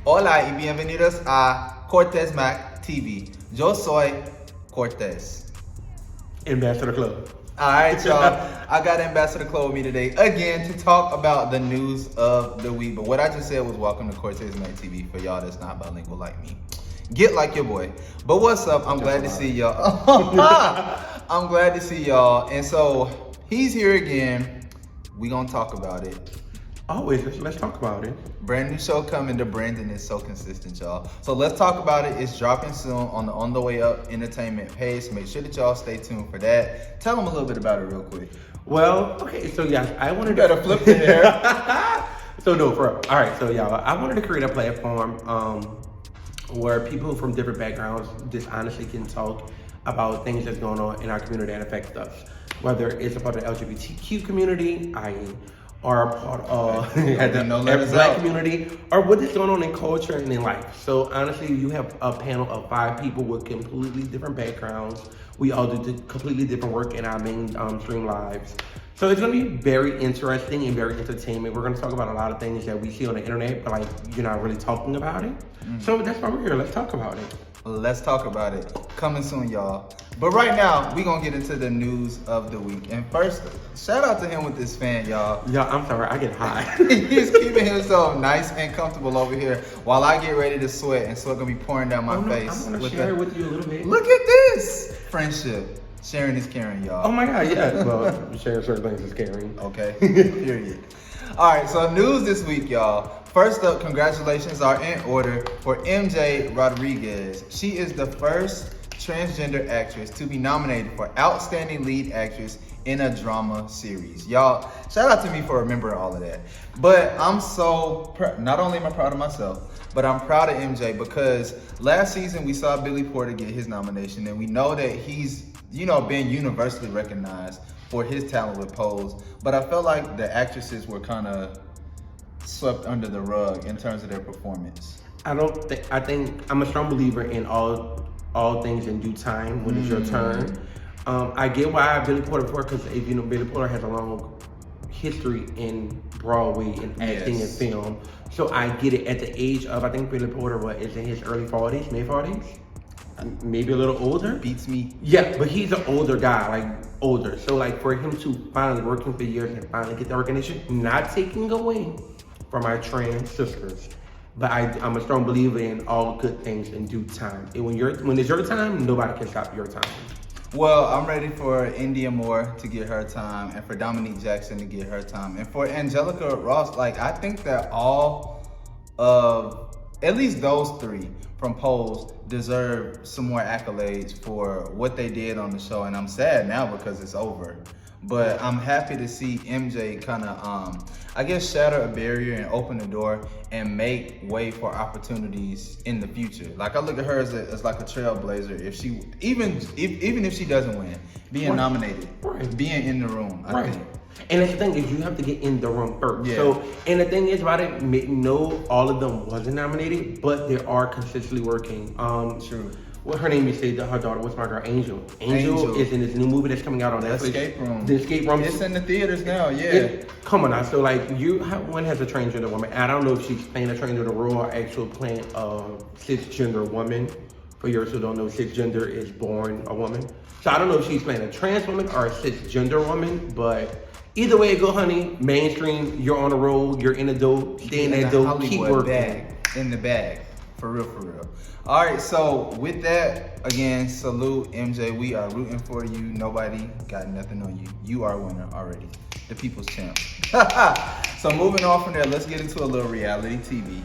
Hola y bienvenidos a Cortez Mac TV. Yo soy Cortez. Ambassador Club. Alright, y'all. I got Ambassador Club with me today again to talk about the news of the week. But what I just said was welcome to Cortez Mac TV for y'all that's not bilingual like me. Get like your boy. But what's up? I'm glad to see y'all. I'm glad to see y'all. And so he's here again. We gonna talk about it. Always, let's talk about it. Brand new show coming. The branding is so consistent, y'all. So let's talk about it. It's dropping soon on the On the Way Up Entertainment page. So make sure that y'all stay tuned for that. Tell them a little bit about it real quick. Well, okay, so yeah, I wanted You better flip it there. So no, for all right, so y'all, I wanted to create a platform where people from different backgrounds just honestly can talk about things that's going on in our community that affects us. Whether it's about the LGBTQ community, i.e. are a part of the Black community, or what is going on in culture and in life. So honestly, you have a panel of 5 people with completely different backgrounds. We all do completely different work in our mainstream lives. So it's gonna be very interesting and very entertainment. We're gonna talk about a lot of things that we see on the internet, but like you're not really talking about it. So that's why we're here. Let's talk about it. Let's talk about it. Coming soon, y'all. But right now, we're gonna get into the news of the week. And first, shout out to him with this fan, y'all. Yeah, I'm sorry, I get high. He's keeping himself nice and comfortable over here while I get ready to sweat, and sweat gonna be pouring down my face. I'm gonna share it with you a little bit. Look at this! Friendship. Sharing is caring, y'all. Oh my God, yeah. Well, sharing certain things is caring. Okay, period. All right, so news this week, y'all. First up, congratulations are in order for MJ Rodriguez. She is the first transgender actress to be nominated for Outstanding Lead Actress in a Drama Series. Y'all, shout out to me for remembering all of that. But I'm so, not only am I proud of myself, but I'm proud of MJ because last season we saw Billy Porter get his nomination, and we know that he's, you know, been universally recognized for his talent with Pose. But I felt like the actresses were kind of swept under the rug in terms of their performance. I think I'm a strong believer in all things in due time when it's your turn. I get why Billy Porter for, because if you know, Billy Porter has a long history in Broadway and acting and film. So I get it. At the age of, I think Billy Porter is in his early 40s, mid 40s, maybe a little older. Beats me. Yeah, but he's an older guy, like older. So like for him to finally working for years and finally get the recognition, not taking away from my trans sisters, but I'm a strong believer in all good things in due time. And when it's your time, nobody can stop your time. Well, I'm ready for India Moore to get her time, and for Dominique Jackson to get her time, and for Angelica Ross. Like, I think that all of, at least those 3 from Pose deserve some more accolades for what they did on the show. And I'm sad now because it's over. But I'm happy to see MJ kind of, I guess, shatter a barrier and open the door and make way for opportunities in the future. Like, I look at her as like a trailblazer. If she, even if she doesn't win, being nominated, being in the room, I think. And that's the thing is you have to get in the room first. Yeah. So, and the thing is about it, no, all of them wasn't nominated, but they are consistently working. True. What her name is? Say her daughter. What's my girl? Angel. Angel is in this new movie that's coming out on Netflix. Escape Room. The Escape Room. It's in the theaters now. Yeah. Come on now. So like one has a transgender woman. I don't know if she's playing a transgender role or actually playing a cisgender woman. For yours who don't know, cisgender is born a woman. So I don't know if she's playing a trans woman or a cisgender woman, but either way it go, honey. Mainstream. You're on the road. You're in the dough. Stay in that dough. Keep working. In the bag. For real, for real. All right, so with that, again, salute MJ. We are rooting for you. Nobody got nothing on you. You are a winner already. The people's champ. So moving on from there, let's get into a little reality TV.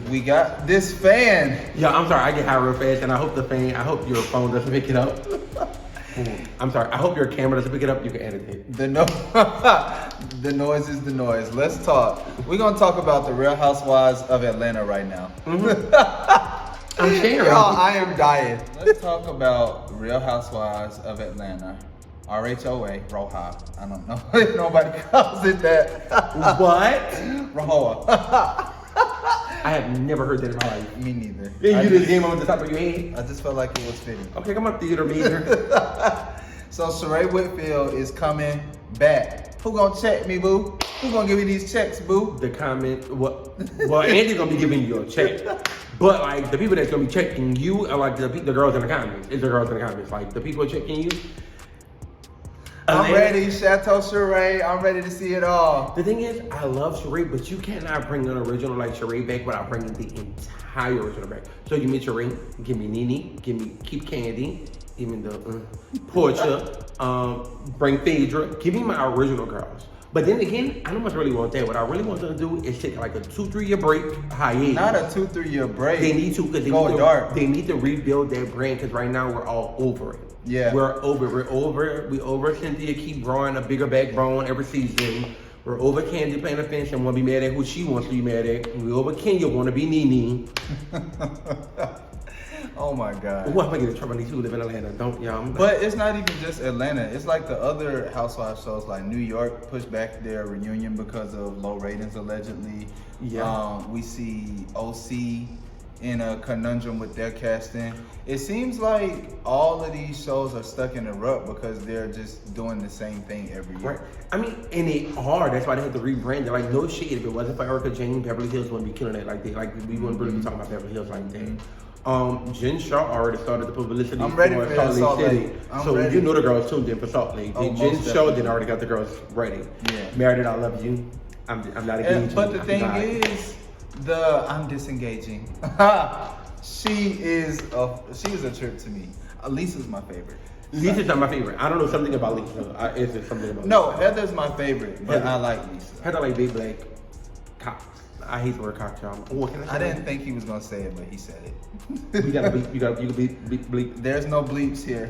We got this fan. Yeah, I'm sorry, I get high real fast, and I hope your phone doesn't pick it up. I'm sorry, I hope your camera doesn't pick it up. You can edit it. The noise is the noise. Let's talk. We're gonna talk about the Real Housewives of Atlanta right now. I'm sharing. Y'all, I am dying. Let's talk about Real Housewives of Atlanta. RHOA. I don't know if nobody calls it that. What? RHOA. I have never heard that in my life. Me neither. Yeah, you just came on the top of your head? I just felt like it was fitting. Okay, come on, theater major. So Safaree Whitfield is coming back Who gonna check me, boo? Who gonna give me these checks, boo? The comment, well, Andy's gonna be giving you a check. But like the people that's gonna be checking you are like the girls in the comments. It's the girls in the comments. Like the people checking you. I'm ready, Chateau Safaree. I'm ready to see it all. The thing is, I love Sheree, but you cannot bring an original like Sheree back without bringing the entire original back. So give me Sheree, give me Nene, give me Keep Candy, even the Portia, bring Phaedra, give me my original girls. But then again, I don't much really want that. What I really want them to do is take like a 2-3 year break, hiatus. Not a 2-3 year break. They need to because they need to rebuild their brand because right now we're all over it. Yeah. We over Cynthia keep growing a bigger backbone every season. We're over Candy playing a fence and want to be mad at who she wants to be mad at. We over Kenya want to be Nene. Oh my God. What am I getting in trouble? I need to live in Atlanta. Don't y'all. But it's not even just Atlanta. It's like the other housewives shows, like New York pushed back their reunion because of low ratings allegedly. Yeah. We see OC in a conundrum with their casting. It seems like all of these shows are stuck in a rut because they're just doing the same thing every year. Right. I mean, and they are. That's why they have to rebrand it. Like, no shade. If it wasn't for Erica Jane, Beverly Hills wouldn't be killing it like they. Like we wouldn't really be talking about Beverly Hills like that. Jen Shaw already started the publicity I'm ready for Salt Lake City. So ready. you know the girls tuned in for Salt Lake. Oh, Jen Shaw did already got the girls ready. Yeah. Meredith, I love you. I'm not engaging. But the thing is, I'm disengaging. She is a trip to me. Lisa's my favorite. Lisa's not my favorite. I don't know something about Lisa. Is it something about No, Lisa? Heather's my favorite, but I like Lisa. Heather like big black cock. I hate the word cocktail. What can I say? I didn't think he was gonna say it, but he said it. We gotta bleep. You can bleep. There's no bleeps here.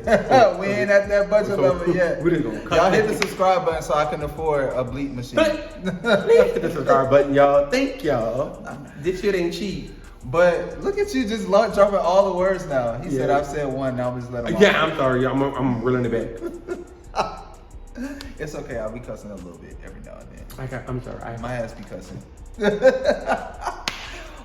We ain't at that budget level yet. We didn't go. Y'all hit the subscribe button so I can afford a bleep machine. Please hit the subscribe button, y'all. Thank y'all. This shit ain't cheap. But look at you just dropping all the words now. He said I've said one, now I'm just letting him Yeah, I'm sorry. I'm reeling it back. It's okay, I'll be cussing a little bit every now and then. I'm sorry. My ass be cussing.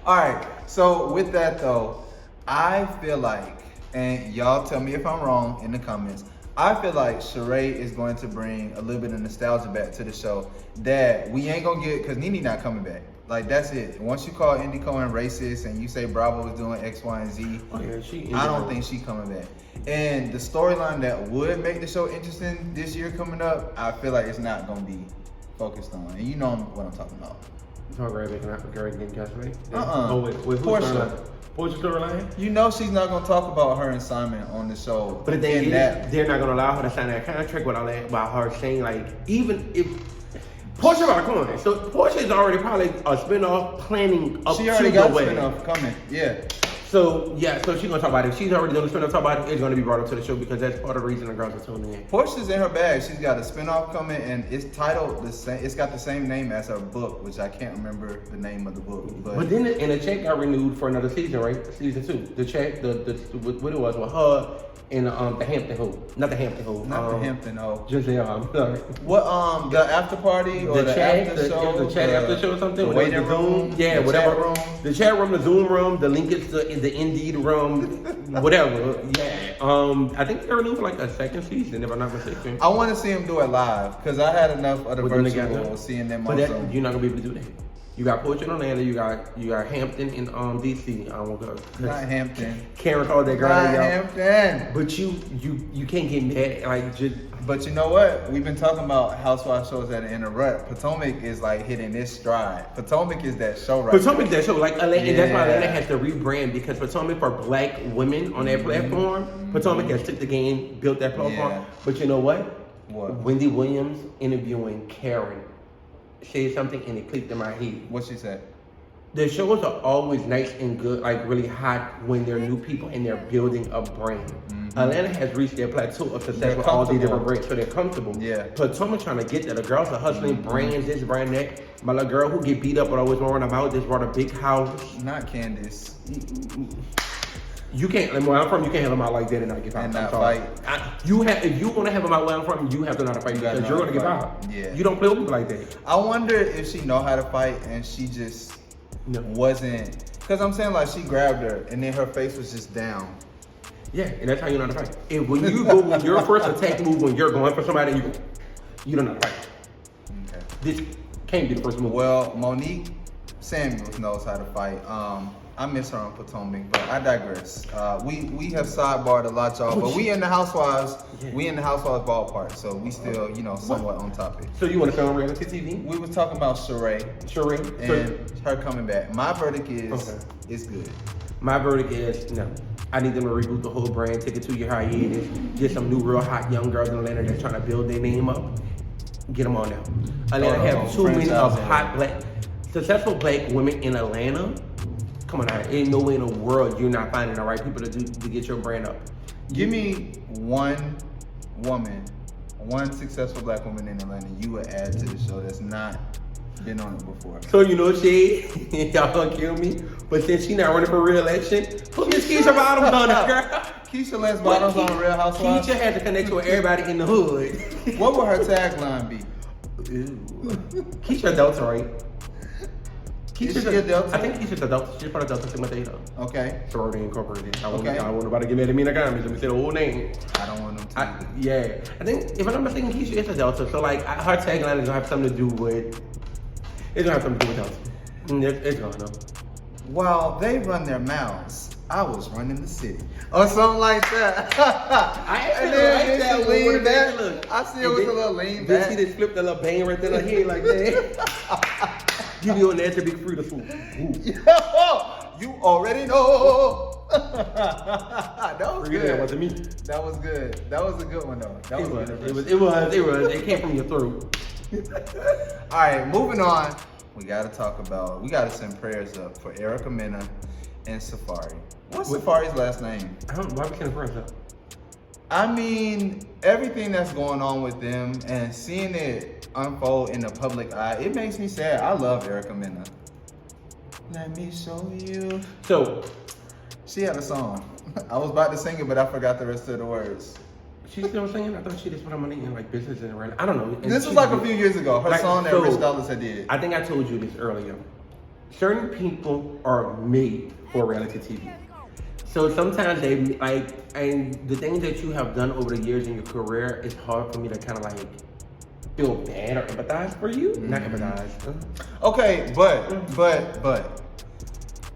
Alright, so with that though, I feel like, and y'all tell me if I'm wrong in the comments, I feel like Sheree is going to bring a little bit of nostalgia back to the show that we ain't gonna get, because Nene not coming back. Like, that's it. Once you call Indy Cohen racist and you say Bravo is doing X, Y, and Z, I don't think she coming back. And the storyline that would make the show interesting this year coming up, I feel like it's not gonna be focused on. And you know what I'm talking about. Talk Gary getting castrated? Oh, wait, Portia. Portia storyline? You know she's not gonna talk about her and Simon on the show. But the thing is, they're not gonna allow her to sign that contract without her saying, like, even if Portia about to come on. So Portia is already probably a spinoff planning up to the way. She already got a spinoff coming. Yeah. So she's gonna talk about it. She's already done the spinoff. Talk about it. It's gonna be brought up to the show because that's part of the reason the girls are tuning in. Portia's in her bag. She's got a spinoff coming, and it's titled the same. It's got the same name as her book, which I can't remember the name of the book. But then the check got renewed for another season, right? Season 2. The check, what it was with her and the Hampton Hoe. Not the Hampton Hoe. Not the Hampton Hoe. Giselle, I'm sorry. What the after party or the after show? The chat after show or something. The waiting room. Yeah, whatever. Chat room. The chat room, the Zoom room, the link is the Indeed room, whatever. Yeah. I think they're renewed for like a second season, if I'm not mistaken. I want to see them do it live because I had enough of the virtual seeing them on Zoom. You're not gonna be able to do that. You got Portia in Atlanta, you got Hampton in DC. I won't go. Not Hampton. Karen called that girl. Not Hampton. But you can't get mad like just. But you know what? We've been talking about housewife shows that are in a rut. Potomac is like hitting this stride. Potomac is that show right Potomac's that show. Like Atlanta, that's why Atlanta has to rebrand because Potomac for black women on that platform. Potomac has took the game, built that platform. Yeah. But you know what? What? Wendy Williams interviewing Karen said something and it clicked in my head. What she said? The shows are always nice and good, like really hot when they're new people and they're building a brand. Atlanta has reached their plateau of success with all these different brands, so they're comfortable. Yeah. Potomac trying to get that. The girls are hustling brands, this brand that. My little girl who get beat up but always running about just bought a big house. Not Candace. You can't. Where I'm from, you can't have them out like that and not get out. And not fight. If you want to have them out where I'm from, you have to know how to fight because you're gonna get out. Yeah. You don't play with people like that. I wonder if she know how to fight and she just wasn't. Because I'm saying like she grabbed her and then her face was just down. Yeah, and that's how you know how to fight. And when you go with your first attack move when you're going for somebody, you don't know how to fight. this can't be the first movie. Well, Monique Samuels knows how to fight. I miss her on Potomac, but I digress. We have sidebarred a lot, y'all, but we in the Housewives. Yeah. We in the Housewives ballpark, so we still, somewhat on topic. So you want to film on reality TV? We was talking about Safaree and her coming back. My verdict is it's good. My verdict is no. I need them to reboot the whole brand, take it 2 year hiatus, get some new real hot young girls in Atlanta that's trying to build their name up. Get them on now. Atlanta have too many of hot successful black women in Atlanta. Come on out. Ain't no way in the world you're not finding the right people to get your brand up. Give me one successful black woman in Atlanta you would add to the show that's not been on it before. So Shade, y'all gonna kill me. But since she not running for re-election, put Miss Keisha Bottoms on it, girl. Keisha Lance Bottoms on Real Housewives. Keisha has to connect with everybody in the hood. What would her tagline be? Ew. Keisha Delta, right? Is she a Delta? I think Keisha's a Delta. She's part of Delta Sigma Theta. Okay. Sorority Incorporated. I Okay. don't want nobody to get mad at me in the comments. Let me say the whole name. I don't want them to. Yeah. I think, if I'm not mistaken, Keisha is a Delta. So, like, her tagline is going to have something to do with... It's going to have something to do with Delta. It's going to. While they run their mouths, I was running the city. Or something like that. I actually And then like that she one. leaned back. Look. I see it was a little lean back. Then she just flipped a little bang right there in her head like that. Give you a natural big fruit of food. You already know. That was good. That wasn't me. That was good. That was a good one though. That was good. It was. It came from your throat. All right, moving on. We gotta send prayers up for Erica Mena and Safaree. What's Safaree's last name? I don't know why we sending prayers up. I mean, everything that's going on with them and seeing it unfold in the public eye, it makes me sad. I love Erica Mena. Let me show you. So, She had a song. I was about to sing it, but I forgot the rest of the words. she's still singing? I thought she just put her money in like business and right. I don't know. And This was like a few years ago. Her Like, song that so- Rich Dollars had did. I think I told you this earlier. Certain people are made for reality TV. So sometimes they like, and the things that you have done over the years in your career, it's hard for me to kind of like feel bad or empathize for you. Not empathize. Okay, but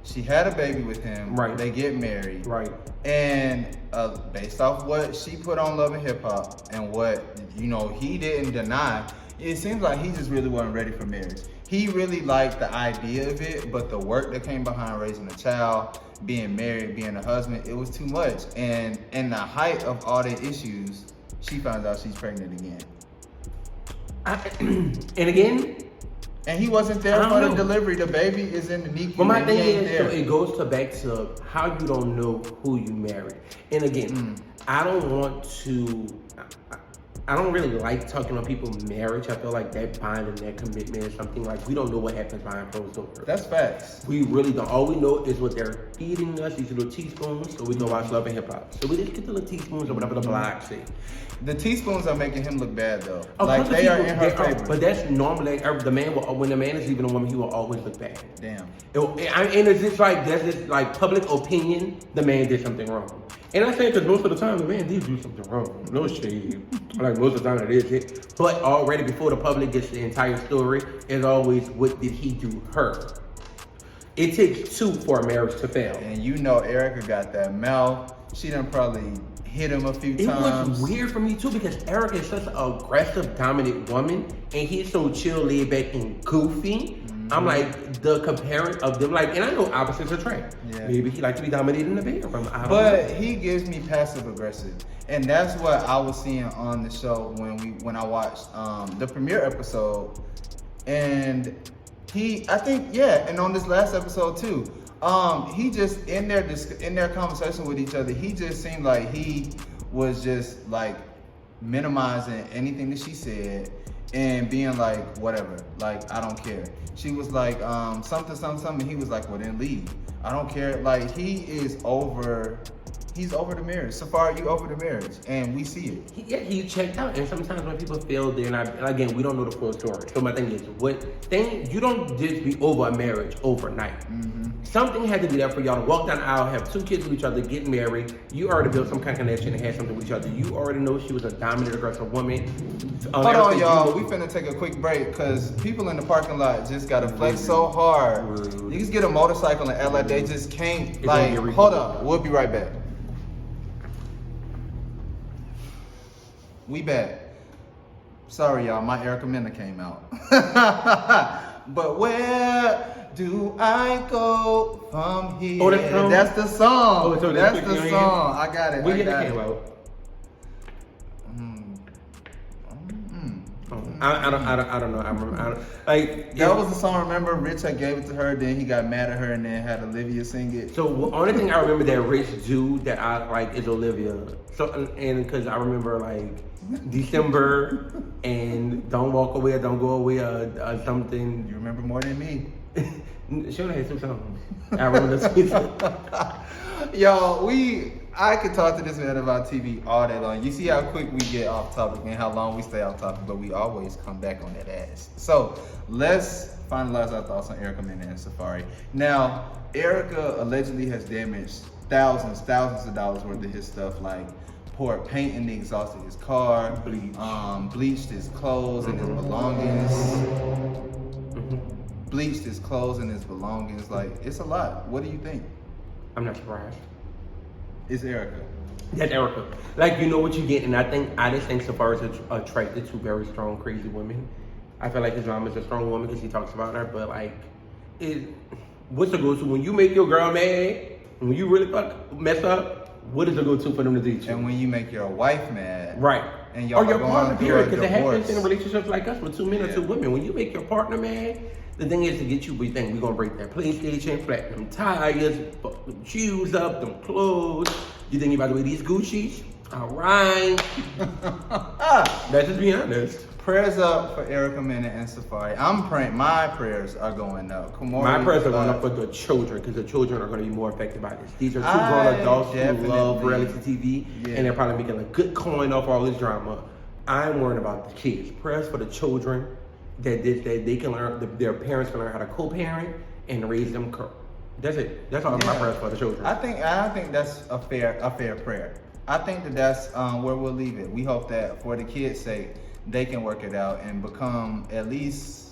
she had a baby with him. Right. They get married. Right. And based off what she put on Love and Hip Hop and what he didn't deny, it seems like he just really wasn't ready for marriage. He really liked the idea of it, but the work that came behind raising a child, being married, being a husband, it was too much. And in the height of all the issues, she finds out she's pregnant again. And again, and he wasn't there for the delivery. The baby is in the NICU. but my and he thing ain't is, there. so it goes back to how you don't know who you married. And again, I don't really like talking about people's marriage. I feel like that bond and that commitment is something like we don't know what happens behind closed doors. That's facts. We really don't. All we know is what they're feeding us, these little teaspoons, so we can watch Love and Hip Hop. So we just get the little teaspoons or whatever the blog say. The teaspoons are making him look bad though. Of Like course the they are people- in her they are, favor. but that's normal. Like, the man will, when the man is leaving a woman, he will always look bad. Damn. And it's just like, that's just like public opinion, the man did something wrong. And I say because most of the time the man did do something wrong. No shade. Like most of the time it is it. But already before the public gets the entire story, it's always what did he do her. It takes two for a marriage to fail. And Erica got that mouth. She done probably hit him a few It times. was weird for me too because Erica is such an aggressive, dominant woman, and he's so chill, laid back, and goofy. I'm like the comparing of them, like, and I know opposites attract. Yeah. Maybe he likes to be dominated in the bedroom. I don't know. But he gives me passive aggressive, and that's what I was seeing on the show when I watched the premiere episode, and and on this last episode too, he just in their conversation with each other, he just seemed like he was just like minimizing anything that she said and being like whatever, like I don't care. She was like something, and he was like, well then leave. I don't care. Like he is He's over the marriage. Safaree, you over the marriage, and we see it. He checked out, and sometimes when people feel they're not, and again, we don't know the full story. So my thing is, you don't just be over a marriage overnight. Something had to be there for y'all to walk down the aisle, have 2 kids with each other, get married. You already built some kind of connection and had something with each other. You already know she was a dominant, aggressive woman. Hold on, y'all. We finna take a quick break because people in the parking lot just gotta flex so hard. You just get a motorcycle and act like they just can't. Like, hold up. We'll be right back. We back. Sorry, y'all. My Mena came out. But where do I go from here? Oh, that's song? That's the song. Oh, so that's the song. I got it. When did it came out? I don't know. I remember. That was the song. Remember, Rich had gave it to her. Then he got mad at her, and then had Olivia sing it. So the only thing I remember that Rich do that I like is Olivia. So and because I remember like December and Don't Walk Away, or Don't Go Away, or something. You remember more than me. She only had 2 songs. I remember the 2 songs. Yo, I could talk to this man about TV all day long. You see how quick we get off topic and how long we stay off topic, but we always come back on that ass. So let's finalize our thoughts on Erica Mena and Safaree. Now, Erica allegedly has damaged thousands of dollars worth of his stuff, like poured paint in the exhaust of his car, bleached his clothes and his belongings. Bleached his clothes and his belongings. Like, it's a lot. What do you think? I'm not surprised. It's Erica. That's Erica. Like, you know what you get, and I just think Safaree is attracted to very strong, crazy women. I feel like his mom is a strong woman because he talks about her, but like, what's the go-to? When you make your girl mad, when you really mess up, what is the go-to for them to teach you? And when you make your wife mad. Right. And y'all or your going partner, through period, a because it happens divorce. in relationships like us with 2 men or 2 women. When you make your partner mad, the thing is to get you, we think we're gonna break that PlayStation, flatten them tires, fuck them shoes up, them clothes. You think you about to wear these Gucci's? All right. Let's just be honest. Prayers up for Erica Mena and Safaree. I'm praying. My prayers are going up. My prayers are going up for the children because the children are going to be more affected by this. These are 2 grown adults who love reality TV, and they're probably making a good coin off all this drama. I'm worried about the kids. Prayers for the children that they can learn, their parents can learn how to co-parent and raise them. That's it. That's all my prayers for the children. I think that's a fair prayer. I think that's where we'll leave it. We hope that for the kids' sake, they can work it out and become at least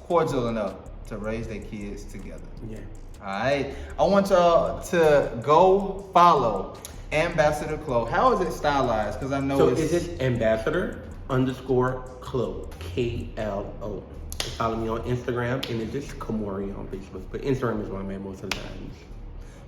cordial enough to raise their kids together. Yeah. All right. I want y'all to go follow Ambassador Chloe. How is it stylized? Because I know so is it Ambassador_Chloe, KLO. Follow me on Instagram, and it's just Kamori on Facebook. But Instagram is where I'm at most of the time.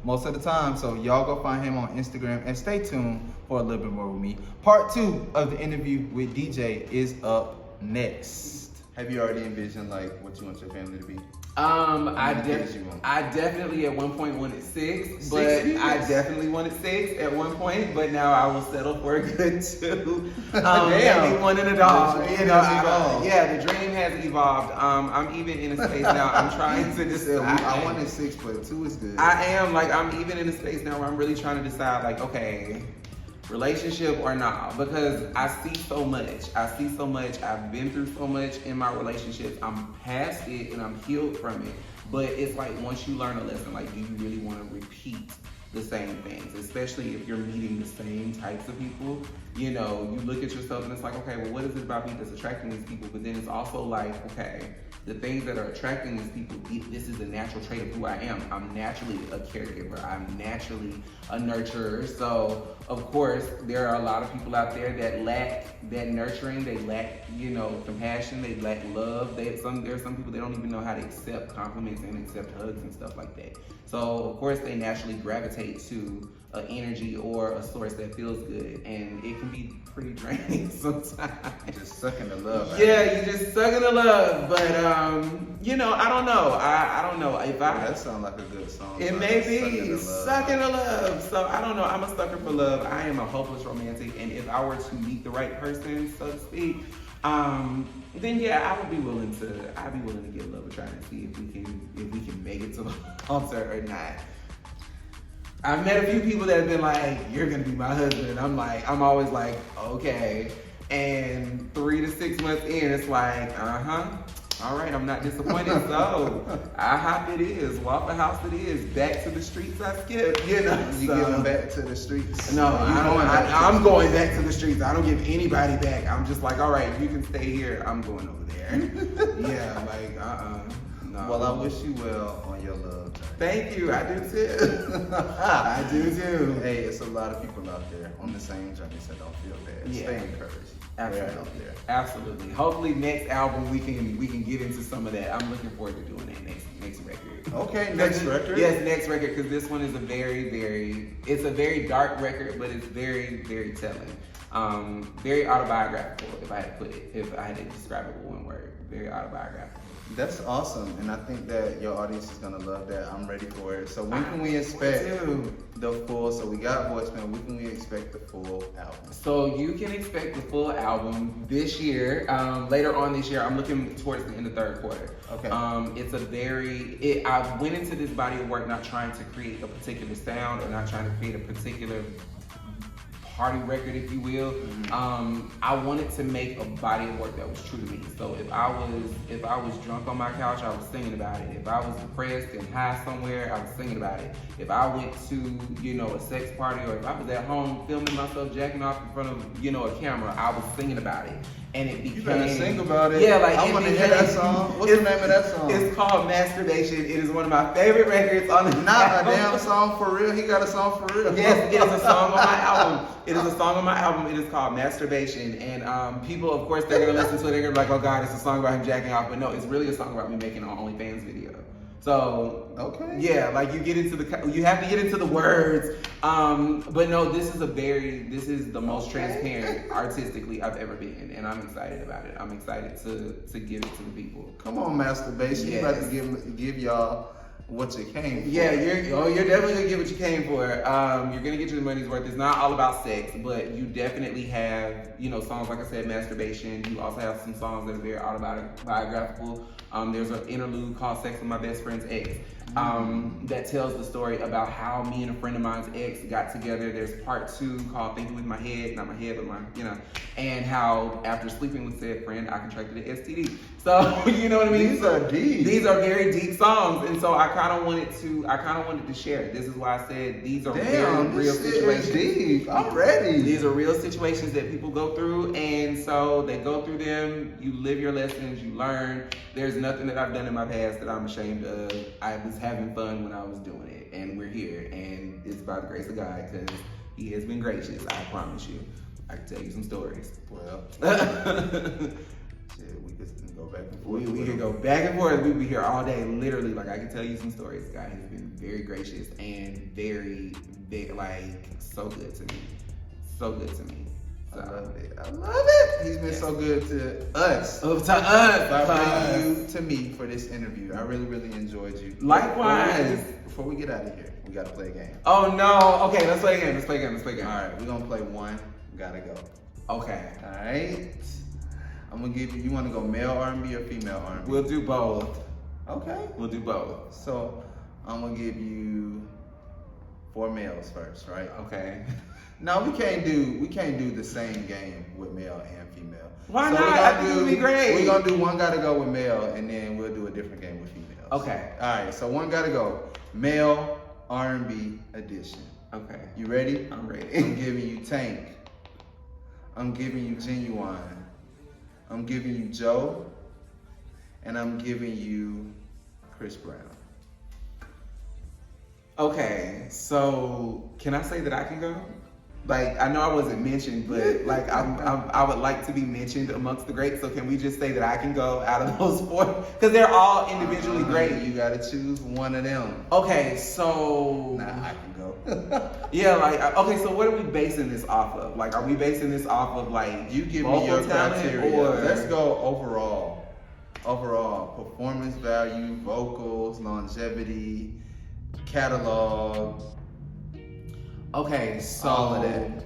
Most of the time. So y'all go find him on Instagram and stay tuned for a little bit more with me. Part 2 of the interview with DJ is up next. Have you already envisioned like what you want your family to be? I definitely at one point wanted 6, but I definitely wanted 6 at one point, but now I will settle for a good 2. Maybe 1 and a dog. You know, the dream has evolved. I'm even in a space now. I'm trying to decide. I wanted 6, but 2 is good. I'm even in a space now where I'm really trying to decide, like, okay, relationship or not, because I see so much. I've been through so much in my relationships. I'm past it and I'm healed from it. But it's like once you learn a lesson, like, do you really want to repeat the same things? Especially if you're meeting the same types of people. You know, you look at yourself and it's like, okay, well, what is it about me that's attracting these people? But then it's also like, okay, the things that are attracting these people, this is a natural trait of who I am. I'm naturally a caregiver. I'm naturally a nurturer. So, of course, there are a lot of people out there that lack that nurturing. They lack, compassion. They lack love. There are some people that don't even know how to accept compliments and accept hugs and stuff like that. So, of course, they naturally gravitate to an energy or a source that feels good, and it can be pretty draining sometimes. You're just sucking the love. Yeah, you're just sucking the love. But I don't know. I don't know if that sounds like a good song. It may be sucking the love. So I don't know. I'm a sucker for love. I am a hopeless romantic, and if I were to meet the right person, so to speak, then yeah, I'd be willing to give love a try and see if we can make it to the altar or not. I've met a few people that have been like, "You're gonna be my husband," and I'm always like, okay. And 3 to 6 months in, it's like, all right, I'm not disappointed. So I hop it is, Waffle House it is, back to the streets I skip. You know, You giving back to the streets? No, I'm going back to the streets. I don't give anybody back. I'm just like, all right, you can stay here. I'm going over there. Yeah, like, no. Well, I wish you well on your love journey. Thank you. I do too. I do too. Hey, it's a lot of people out there on the same journey, so don't feel bad. Yeah. Stay encouraged. Absolutely. They're out there. Absolutely. Hopefully next album we can get into some of that. I'm looking forward to doing that next record. Okay, next record. Yes, next record, because this one is a very dark record, but it's very, very telling. Very autobiographical, if I had to describe it with one word. Very autobiographical. That's awesome, and I think that your audience is gonna love that. I'm ready for it. So when can we expect the full? So we got voicemail. When can we expect the full album? So you can expect the full album this year. Later on this year, I'm looking towards the end of third quarter. Okay. I went into this body of work not trying to create a particular sound or not trying to create a particular party record, if you will. I wanted to make a body of work that was true to me. So if I was drunk on my couch, I was singing about it. If I was depressed and high somewhere, I was singing about it. If I went to, a sex party, or if I was at home filming myself jacking off in front of, a camera, I was singing about it. And it became. You better sing about it. Yeah, like I want to hear that song. What's the name of that song? It's called Masturbation. It is one of my favorite records on the Not a damn song for real. He got a song for real. Yes, it is a song on my album. It is a song on my album. It is called Masturbation. And people, of course, they're gonna listen to it. They're gonna be like, "Oh God, it's a song about him jacking off." But no, it's really a song about me making an OnlyFans video. So okay, yeah, like you have to get into the words. But no, this is the most transparent artistically I've ever been, and I'm excited about it. I'm excited to give it to the people. Come on, Masturbation. Yes. You about to give y'all what you came for. Yeah, you're definitely gonna get what you came for. You're gonna get your money's worth. It's not all about sex, but you definitely have, songs like I said, Masturbation. You also have some songs that are very autobiographical. There's an interlude called Sex with My Best Friend's Ex that tells the story about how me and a friend of mine's ex got together. There's part 2 called Thinking With My Head, not my head, but and how after sleeping with said friend, I contracted an STD. So, you know what I mean? These are deep. These are very deep songs, and so I kind of wanted to share it. This is why I said these are very real situations. Deep. I'm ready. These are real situations that people go through, and so they go through them. You live your lessons, you learn. There's nothing that I've done in my past that I'm ashamed of. I was having fun when I was doing it, and we're here, and it's by the grace of God, because He has been gracious. I promise you. I can tell you some stories. Well, shit, we could go back and forth. We could go back and forth. We'd be here all day, literally. Like, I can tell you some stories. God has been very gracious and very, so good to me. So good to me. So. I love it. He's been so good to us. By bringing you to me for this interview. I really, really enjoyed you. Likewise. Before we get out of here, we gotta play a game. Oh no. Okay, let's play a game. All right, we're gonna play one. Gotta go. Okay. All right. I'm gonna give you. You want to go male R&B or female R&B? We'll do both. Okay. We'll do both. So I'm gonna give you 4 males first, right? Okay. No, we can't do the same game with male and female. Why not? I think it would be great. We're gonna do one gotta go with male, and then we'll do a different game with females. Okay. All right. So one gotta go. Male R&B edition. Okay. You ready? I'm ready. I'm giving you Tank. I'm giving you Genuine. I'm giving you Joe. And I'm giving you Chris Brown. Okay, so can I say that I can go? Like, I know I wasn't mentioned, but like I would like to be mentioned amongst the greats. So can we just say that I can go out of those 4? Because they're all individually great. You gotta choose one of them. Okay, so Nah, I can go. yeah, okay. So what are we basing this off of? Like, are we basing this off of like You give me your talent, criteria. or Let's go overall. Overall, performance value, vocals, longevity, catalog. Okay, so all of that.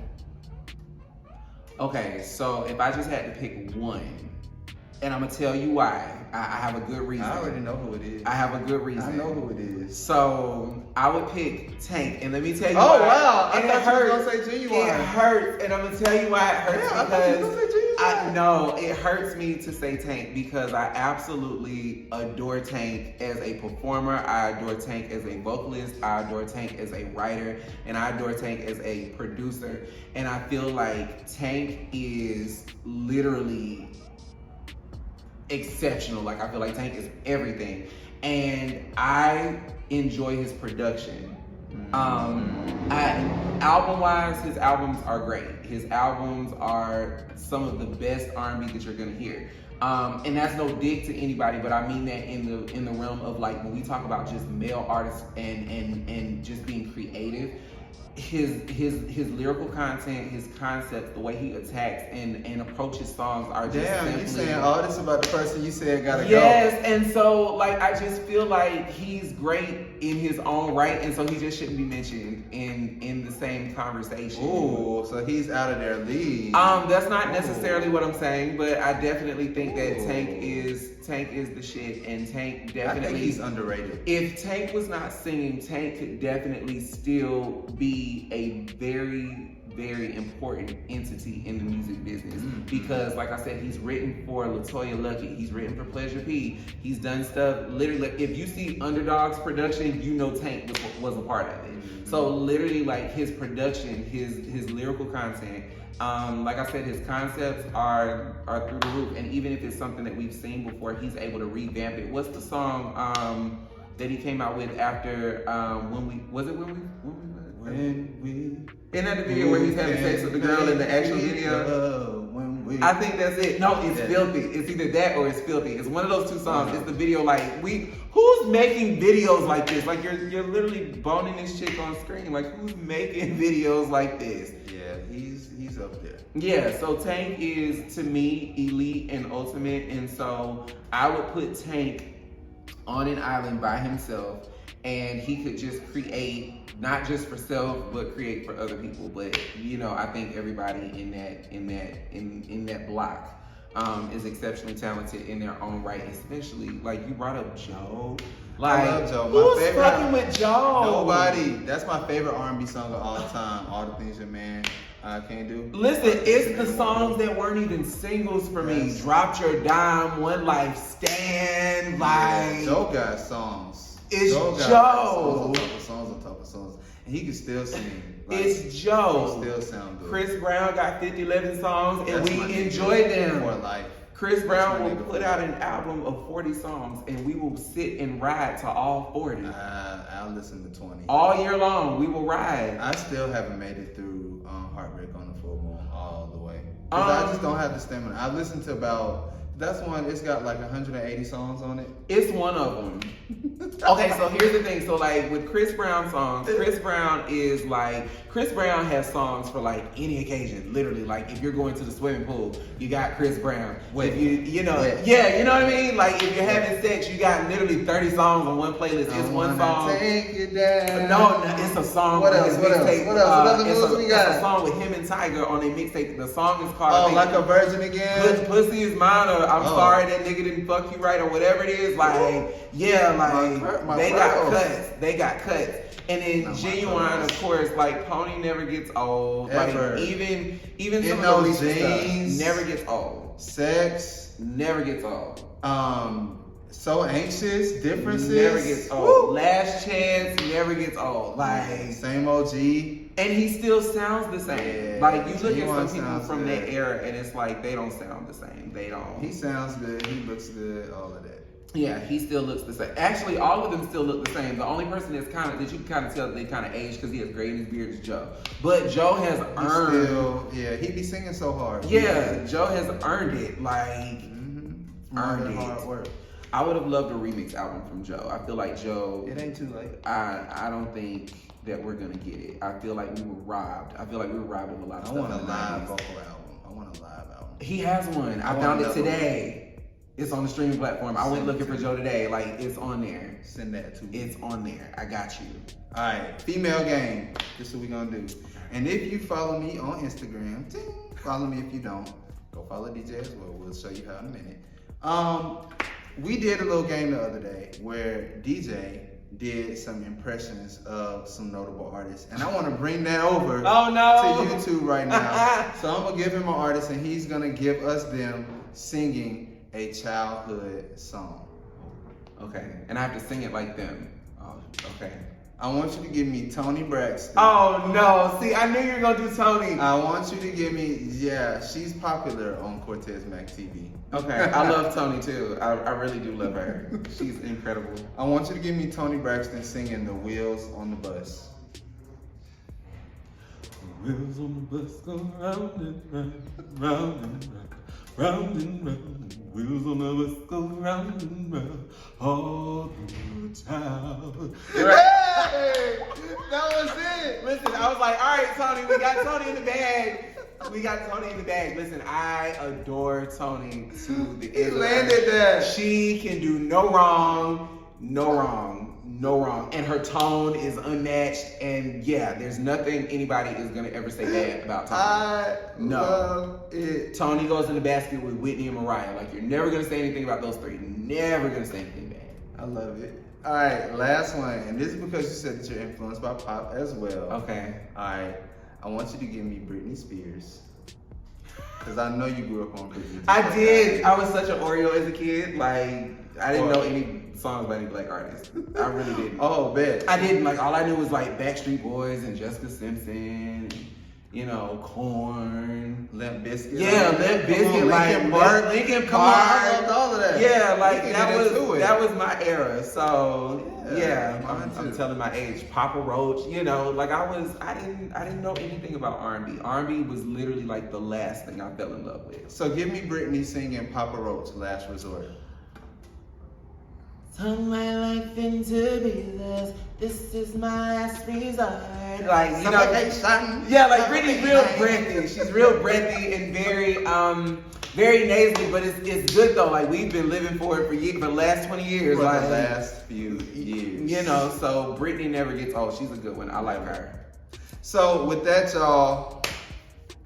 Okay, so if I just had to pick one, And I'm gonna tell you why. I have a good reason. I already know who it is. I have a good reason. I know who it is. So I would pick Tank, and let me tell you Oh why. wow! I And thought you were gonna say Genuine. It hurts, and I'm gonna tell you why it hurts Yeah, I thought you were gonna say Genuine. I know it hurts me to say Tank because I absolutely adore Tank as a performer. I adore Tank as a vocalist. I adore Tank as a writer, and I adore Tank as a producer. And I feel like Tank is literally exceptional. Like, I feel like Tank is everything, and I enjoy his production. Album wise, his albums are great. His albums are some of the best R&B that you're gonna hear. And that's no dig to anybody, but I mean that in the realm of, like, when we talk about just male artists and just being creative, his lyrical content, his concepts, the way he attacks and approaches songs are just Damn, you saying all this about the person you said gotta go. Yes, and so, like, I just feel like he's great in his own right, and so he just shouldn't be mentioned in the same conversation. Ooh, so he's out of their league. That's not necessarily what I'm saying, but I definitely think that Tank is the shit, and Tank definitely. I think he's underrated. If Tank was not singing, Tank could definitely still be a very, very important entity in the music business. Because, like I said, he's written for LaToya Luckett, he's written for Pleasure P, he's done stuff literally. If you see Underdog's production, you know Tank was a part of it. So literally, like, his production, his lyrical content, like I said, his concepts are through the roof. And even if it's something that we've seen before, he's able to revamp it. What's the song that he came out with after Isn't that the video where he's having sex with the girl in the actual video? I think that's it. No, it's Filthy. It's either that or it's Filthy. It's one of those two songs. It's the video, like, who's making videos like this? Like, you're literally boning this chick on screen. Like, who's making videos like this? Yeah, he's up there. Yeah, so Tank is, to me, elite and ultimate, and so I would put Tank on an island by himself, and he could just create, not just for self, but create for other people. But, you know, I think everybody in that block is exceptionally talented in their own right, especially, like, you brought up Joe. Like, I love Joe. Who's fucking with Joe? Nobody. That's my favorite R&B song of all time. All the things your man can't do. Listen, it's the songs that weren't even singles for me. Dropped Your Dime, One Life Stand, like. Joe got songs. It's Joe. Songs on top of songs. And he can still sing. Like, it's Joe. He still sound good. Chris Brown got 50, 11 songs, and That's my we nigga enjoyed them. For life. Chris Brown my will nigga put for out life. an album of 40 songs, and we will sit and ride to all 40. I'll listen to 20. All year long, we will ride. I still haven't made it through Heartbreak on the Full Moon all the way. Because I just don't have the stamina. I've listened to about, that's one, it's got like 180 songs on it. It's one of them. Okay, so here's the thing. So, like, with Chris Brown songs, Chris Brown has songs for, like, any occasion. Literally, like, if you're going to the swimming pool, you got Chris Brown. Wet. If you know, Wet. yeah, you know what I mean? Like, if you're having sex, you got literally 30 songs on one playlist. It's one song. Take it down. No, it's a song. What with else? his What else? mixtape. What else? What other It's moves we got? a song with him and Tiger on a mixtape. The song is called. I Oh, think, like a virgin again? Pussy is mine, or I'm sorry that nigga didn't fuck you right, or whatever it is. Like, yeah, like, my they bros. got cuts. They got cuts. And then Not my Genuine, bros. of course, like, Pony never gets old. Ever. Like, even In some of those the recent jeans. stuff never gets old. Sex. Never gets old. So Anxious, Differences. Never gets old. Last Chance never gets old. Like, Same OG. and he still sounds the same. Yeah, Like, you look at Genuine some people sounds from good. that era, and it's like they don't sound the same. They don't. He sounds good. He looks good. All of that. Yeah, he still looks the same. Actually, all of them still look the same. The only person that you can kind of tell that they kind of aged because he has gray in his beard is Joe. But Joe has earned. He be singing so hard. Yeah, Joe has earned it. Like, Hard earned it. hard work. I would have loved a remix album from Joe. I feel like Joe. It ain't too late. I don't think that we're gonna get it. I feel like we were robbed. I feel like we were robbed of a lot of I stuff. want a in the live 90s. vocal album. I want a live album. He has one. I want found it another today. It's on the streaming platform. I went looking for Joe today. Like, it's on there. Send that to me. It's on there. I got you. All right, female game. This is what we gonna do. And if you follow me on Instagram, ting, follow me if you don't. Go follow DJ as well. We'll show you how in a minute. We did a little game the other day where DJ did some impressions of some notable artists, and I want to bring that over Oh no! to YouTube right now. So I'm gonna give him an artist, and he's gonna give us them singing a childhood song. Okay, and I have to sing it like them. Oh, okay. I want you to give me Toni Braxton. Oh no! See, I knew you were gonna do Toni. I want you to give me, yeah, she's popular on Cortez Mac TV. Okay, I love Toni too. I really do love her. She's incredible. I want you to give me Toni Braxton singing The Wheels on the Bus. Wheels on the bus go round and round, round and round, round and round. Wheels on the bus go round and round all the time. Hey, that was it. Listen, I was like, all right, Toni, we got Toni in the bag. We got Toni in the bag. Listen, I adore Toni to the end. He landed that. She can do no wrong, no wrong, no wrong. And her tone is unmatched. And yeah, there's nothing anybody is gonna ever say bad about Toni. I love it. Toni goes in the basket with Whitney and Mariah. Like, you're never gonna say anything about those three. Never gonna say anything bad. I love it. All right, last one. And this is because you said that you're influenced by pop as well. Okay. All right, I want you to give me Britney Spears. Because I know you grew up on Britney. I did. I was such an Oreo as a kid. Like, I didn't know any songs by any black artists. I really didn't. Oh, bet. I didn't. Like, all I knew was like Backstreet Boys and Jessica Simpson, and, you know, Korn. Limp Bizkit. Yeah, Limp Bizkit, like Linkin Park. Linkin Come on, I Park. loved all of that. Yeah, like We can that get into it. was my era. So Yeah, yeah, mine I'm too. telling my age. Papa Roach, you know, like I didn't know anything about R&B. R&B was literally like the last thing I fell in love with. So give me Britney singing Papa Roach, Last Resort. Turn my life into business. This is my last resort. Like, you know, yeah, like Britney's real breathy. She's real breathy and very nasally, but it's good though. Like, we've been living for it for the last 20 years. For like the last few years. You know, so Britney never gets old. She's a good one. I like her. So with that, y'all,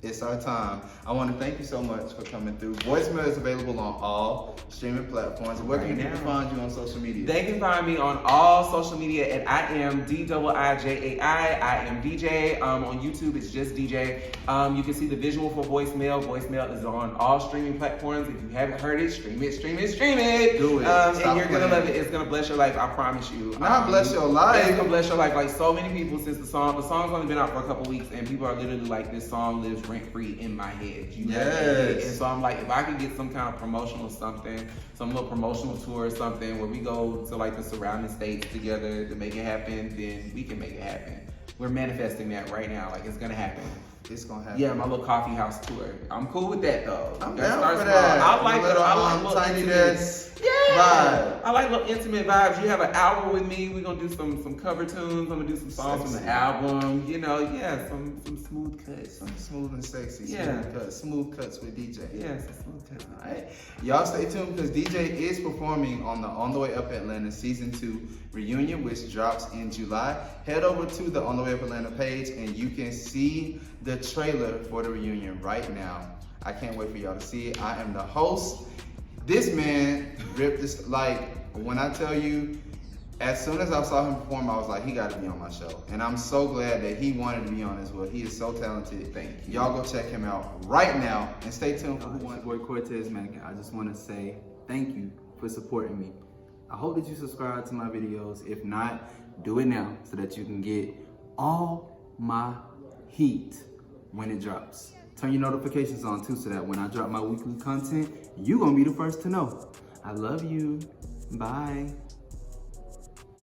it's our time. I want to thank you so much for coming through. Voicemail is available on all streaming platforms. Where can people find you on social media? They can find me on all social media at I am DIIJAI. I am DJ. On YouTube, it's just DJ. You can see the visual for voicemail. Voicemail is on all streaming platforms. If you haven't heard it, stream it, stream it, stream it. Do it. And you're gonna love it. It's gonna bless your life. I promise you. Not bless your life. It's gonna bless your life. Like, so many people since the song's only been out for a couple weeks, and people are literally like, this song lives rent free in my head. You know? Yes. And so I'm like, if I could get some kind of promotional something, some little promotional tour or something where we go to like the surrounding states together to make it happen, then we can make it happen. We're manifesting that right now. Like, it's gonna happen. It's gonna happen. Yeah, my little coffee house tour. I'm cool with that though. I'm That down starts for small. that. I like Little, little tiny intimate- desk Yeah. vibe. I like little intimate vibes. You have an hour with me. We're gonna do some cover tunes. I'm gonna do some songs from Sexy. the album. You know, yeah, some smooth cuts. Some smooth and sexy. Yeah. Smooth cuts with DJ. Yeah, some smooth cuts. All right. Y'all stay tuned because DJ is performing on the On the Way Up Atlanta Season 2 reunion, which drops in July. Head over to the On the Way Up Atlanta page and you can see the trailer for the reunion right now. I can't wait for y'all to see it. I am the host. This man ripped this, like, when I tell you, as soon as I saw him perform, I was like, he got to be on my show. And I'm so glad that he wanted to be on as well. He is so talented. Thank you. Y'all go check him out right now and stay tuned for Who Wants. Boy Cortez Mac. I just want to say thank you for supporting me. I hope that you subscribe to my videos. If not, do it now so that you can get all my heat when it drops. Turn your notifications on too so that when I drop my weekly content, you're gonna be the first to know. I love you. Bye.